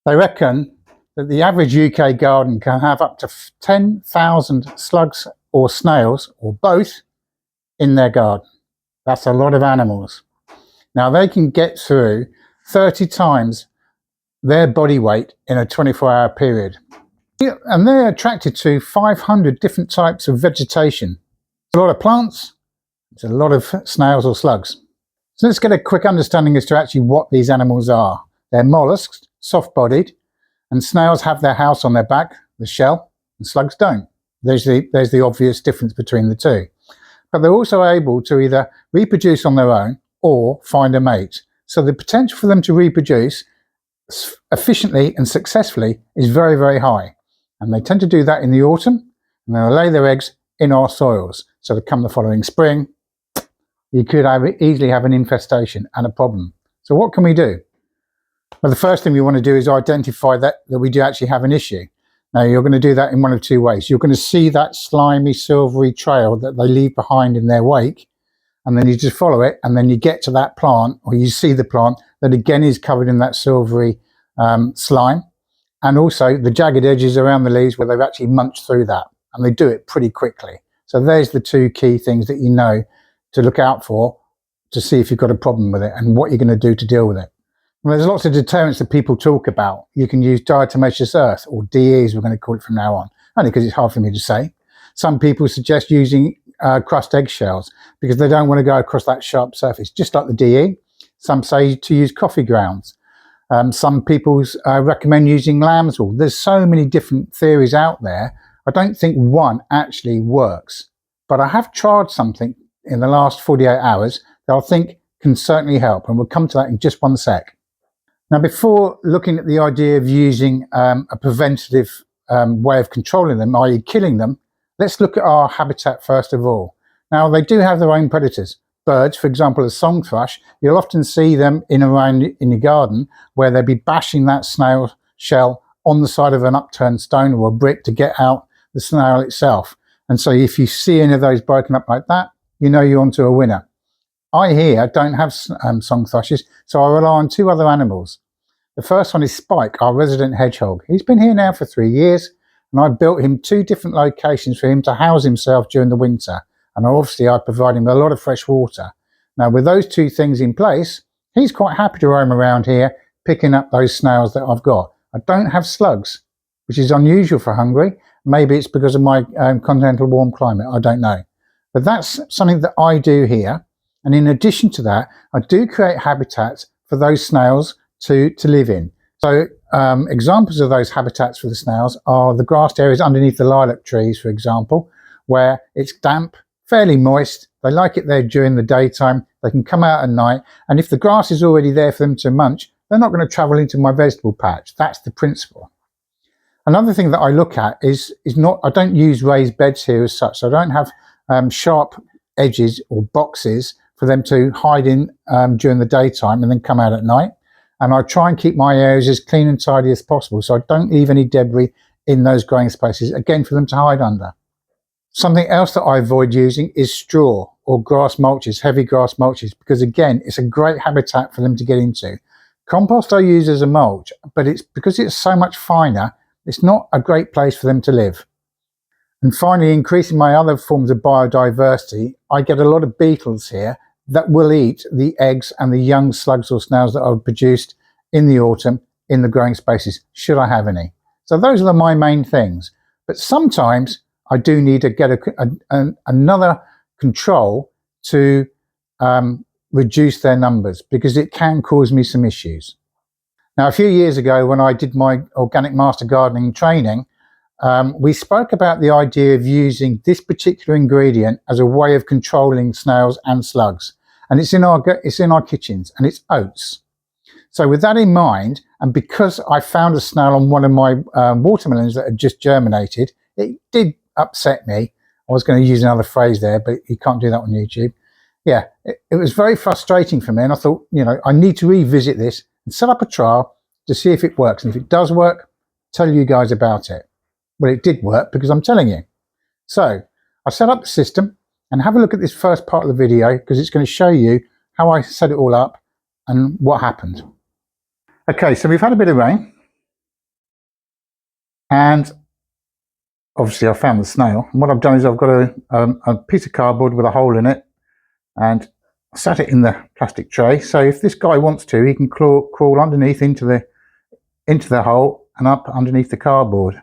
They reckon that the average UK garden can have up to 10,000 slugs or snails, or both, in their garden. That's a lot of animals. Now they can get through 30 times their body weight in a 24-hour period. And they're attracted to 500 different types of vegetation. It's a lot of plants, it's a lot of snails or slugs. So let's get a quick understanding as to actually what these animals are. They're mollusks, soft-bodied, and snails have their house on their back, the shell, and slugs don't. There's the obvious difference between the two. But they're also able to either reproduce on their own or find a mate. So the potential for them to reproduce efficiently and successfully is very, very high. And they tend to do that in the autumn, and they'll lay their eggs in our soils. So to come the following spring, you could easily have an infestation and a problem. So what can we do? Well, the first thing we want to do is identify that we do actually have an issue. Now, you're going to do that in one of two ways. You're going to see that slimy, silvery trail that they leave behind in their wake, and then you just follow it, and then you get to that plant, or you see the plant that again is covered in that silvery slime, and also the jagged edges around the leaves where they've actually munched through that, and they do it pretty quickly. So there's the two key things that you know to look out for to see if you've got a problem with it and what you're going to do to deal with it. Well, there's lots of deterrents that people talk about. You can use diatomaceous earth, or DEs we're going to call it from now on, only because it's hard for me to say. Some people suggest using crushed eggshells because they don't want to go across that sharp surface, just like the DE. Some say to use coffee grounds. Some people recommend using lamb's wool. There's so many different theories out there. I don't think one actually works, but I have tried something in the last 48 hours that I think can certainly help, and we'll come to that in just one sec. Now, before looking at the idea of using a preventative way of controlling them, i.e. killing them, let's look at our habitat first of all. Now, they do have their own predators. Birds, for example, a song thrush, you'll often see them in your garden where they'll be bashing that snail shell on the side of an upturned stone or a brick to get out the snail itself. And so if you see any of those broken up like that, you know you're onto a winner. I here don't have song thrushes, so I rely on two other animals. The first one is Spike, our resident hedgehog. He's been here now for 3 years, and I built him 2 different locations for him to house himself during the winter. And obviously I provide him with a lot of fresh water. Now, with those 2 things in place, he's quite happy to roam around here, picking up those snails that I've got. I don't have slugs, which is unusual for Hungary. Maybe it's because of my continental warm climate, I don't know. But that's something that I do here. And in addition to that, I do create habitats for those snails to live in. So examples of those habitats for the snails are the grassed areas underneath the lilac trees, for example, where it's damp, fairly moist. They like it there during the daytime. They can come out at night. And if the grass is already there for them to munch, they're not going to travel into my vegetable patch. That's the principle. Another thing that I look at is not, I don't use raised beds here as such. So I don't have sharp edges or boxes for them to hide in during the daytime and then come out at night. And I try and keep my areas as clean and tidy as possible, so I don't leave any debris in those growing spaces, again, for them to hide under. Something else that I avoid using is straw or grass mulches, heavy grass mulches, because again, it's a great habitat for them to get into. Compost I use as a mulch, but it's because it's so much finer, it's not a great place for them to live. And finally, increasing my other forms of biodiversity, I get a lot of beetles here that will eat the eggs and the young slugs or snails that I've produced in the autumn in the growing spaces, should I have any. So those are my main things. But sometimes I do need to get another control to reduce their numbers, because it can cause me some issues. Now, a few years ago, when I did my organic master gardening training, we spoke about the idea of using this particular ingredient as a way of controlling snails and slugs. And it's in our kitchens, and it's oats. So with that in mind, and because I found a snail on one of my watermelons that had just germinated, it did upset me. I was going to use another phrase there, but you can't do that on YouTube. Yeah, it was very frustrating for me, and I thought, you know, I need to revisit this and set up a trial to see if it works. And if it does work, tell you guys about it. Well, it did work, because I'm telling you. So I set up the system, and have a look at this first part of the video, because it's going to show you how I set it all up and what happened. Okay, so we've had a bit of rain, And obviously I found the snail, and what I've done is I've got a piece of cardboard with a hole in it, and I sat it in the plastic tray, so if this guy wants to, he can crawl underneath into the hole and up underneath the cardboard.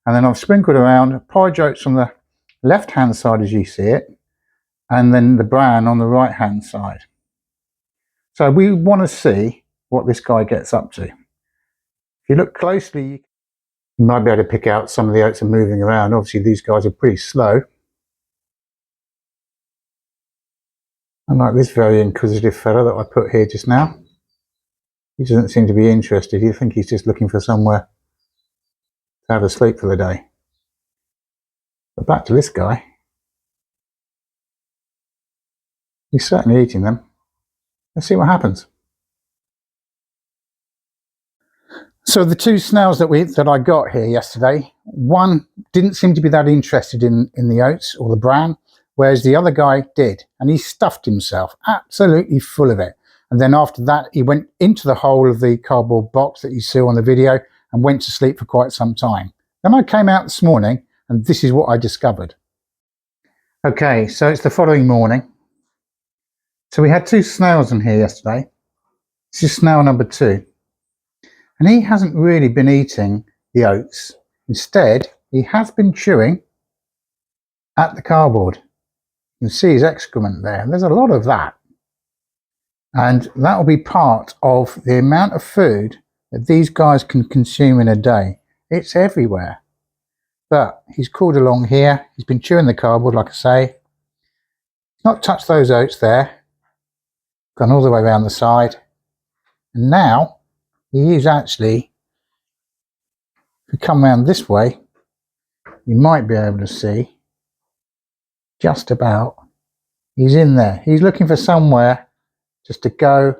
And then I've sprinkled around porridge oats on the left hand side as you see it, and then the bran on the right hand side. So we want to see what this guy gets up to. If you look closely, you might be able to pick out some of the oats are moving around. Obviously these guys are pretty slow. Unlike this very inquisitive fella that I put here just now. He doesn't seem to be interested. You think he's just looking for somewhere to have a sleep for the day. But back to this guy. He's certainly eating them. Let's see what happens. So the two snails that I got here yesterday, one didn't seem to be that interested in the oats or the bran, whereas the other guy did, and he stuffed himself absolutely full of it. And then after that, he went into the hole of the cardboard box that you saw on the video and went to sleep for quite some time. Then I came out this morning, and this is what I discovered. Okay, so it's the following morning. So we had two snails in here yesterday. This is snail number 2. And he hasn't really been eating the oats. Instead, he has been chewing at the cardboard. You can see his excrement there. There's a lot of that. And that will be part of the amount of food that these guys can consume in a day. It's everywhere. But he's crawled along here. He's been chewing the cardboard, like I say. He's not touched those oats there. Gone all the way around the side. And now he is actually, if you come around this way, you might be able to see just about, he's in there. He's looking for somewhere just to go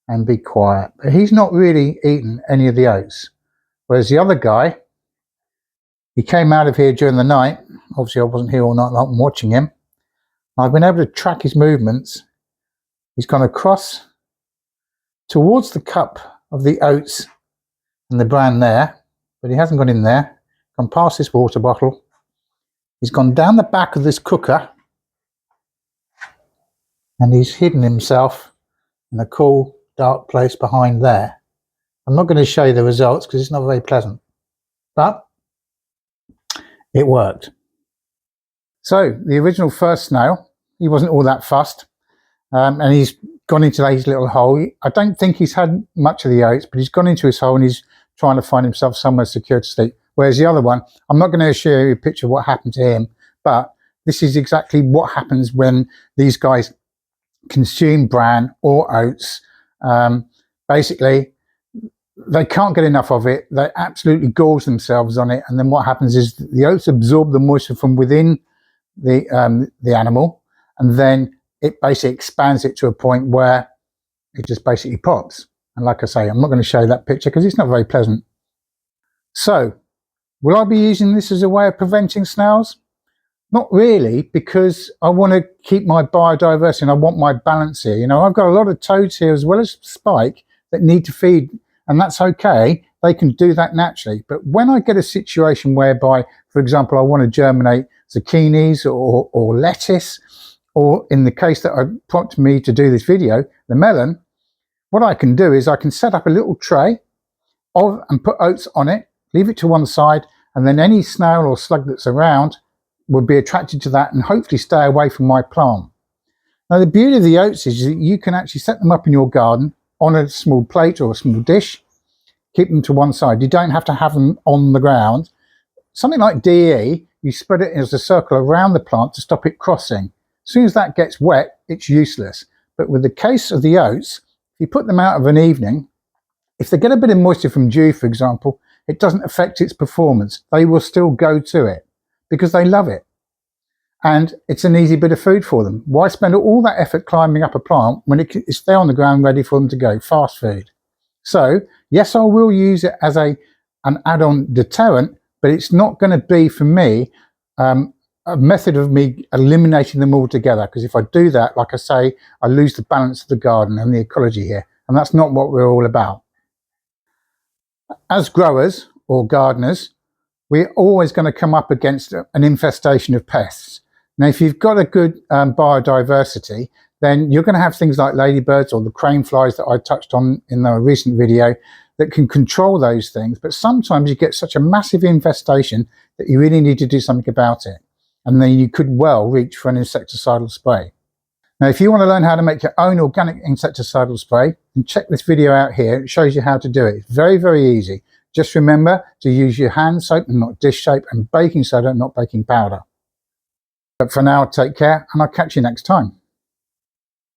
and be quiet. But he's not really eaten any of the oats. Whereas the other guy, he came out of here during the night. Obviously I wasn't here all night long watching him. I've been able to track his movements. He's gone across towards the cup of the oats and the bran there, but he hasn't gone in there. Gone past this water bottle. He's gone down the back of this cooker, and he's hidden himself in a cool, dark place behind there. I'm not going to show you the results because it's not very pleasant, but it worked. So the original first snail, he wasn't all that fussed. And he's gone into his little hole. I don't think he's had much of the oats, but he's gone into his hole and he's trying to find himself somewhere secure to sleep. Whereas the other one, I'm not going to show you a picture of what happened to him, but this is exactly what happens when these guys consume bran or oats. Basically, they can't get enough of it. They absolutely gorge themselves on it. And then what happens is the oats absorb the moisture from within the animal, and then it basically expands it to a point where it just basically pops. And like I say, I'm not going to show you that picture because it's not very pleasant. So, will I be using this as a way of preventing snails? Not really, because I want to keep my biodiversity and I want my balance here. You know, I've got a lot of toads here as well as Spike that need to feed, and that's okay. They can do that naturally. But when I get a situation whereby, for example, I want to germinate zucchinis or lettuce, or in the case that prompted me to do this video, the melon, what I can do is I can set up a little tray and put oats on it, leave it to one side, and then any snail or slug that's around would be attracted to that and hopefully stay away from my plant. Now the beauty of the oats is that you can actually set them up in your garden on a small plate or a small dish, keep them to one side. You don't have to have them on the ground. Something like DE, you spread it as a circle around the plant to stop it crossing. As soon as that gets wet, it's useless. But with the case of the oats, if you put them out of an evening, if they get a bit of moisture from dew, for example, it doesn't affect its performance. They will still go to it because they love it. And it's an easy bit of food for them. Why spend all that effort climbing up a plant when it's there on the ground ready for them to go? Fast food. So, yes, I will use it as an add-on deterrent, but it's not going to be, for me, a method of me eliminating them altogether, because if I do that, like I say, I lose the balance of the garden and the ecology here, and that's not what we're all about. As growers or gardeners, we're always going to come up against an infestation of pests. Now, if you've got a good biodiversity, then you're going to have things like ladybirds or the crane flies that I touched on in the recent video that can control those things. But sometimes you get such a massive infestation that you really need to do something about it. And then you could well reach for an insecticidal spray. Now, if you want to learn how to make your own organic insecticidal spray, then check this video out here. It shows you how to do it. It's very, very easy. Just remember to use your hand soap and not dish soap, and baking soda, not baking powder. But for now, take care, and I'll catch you next time.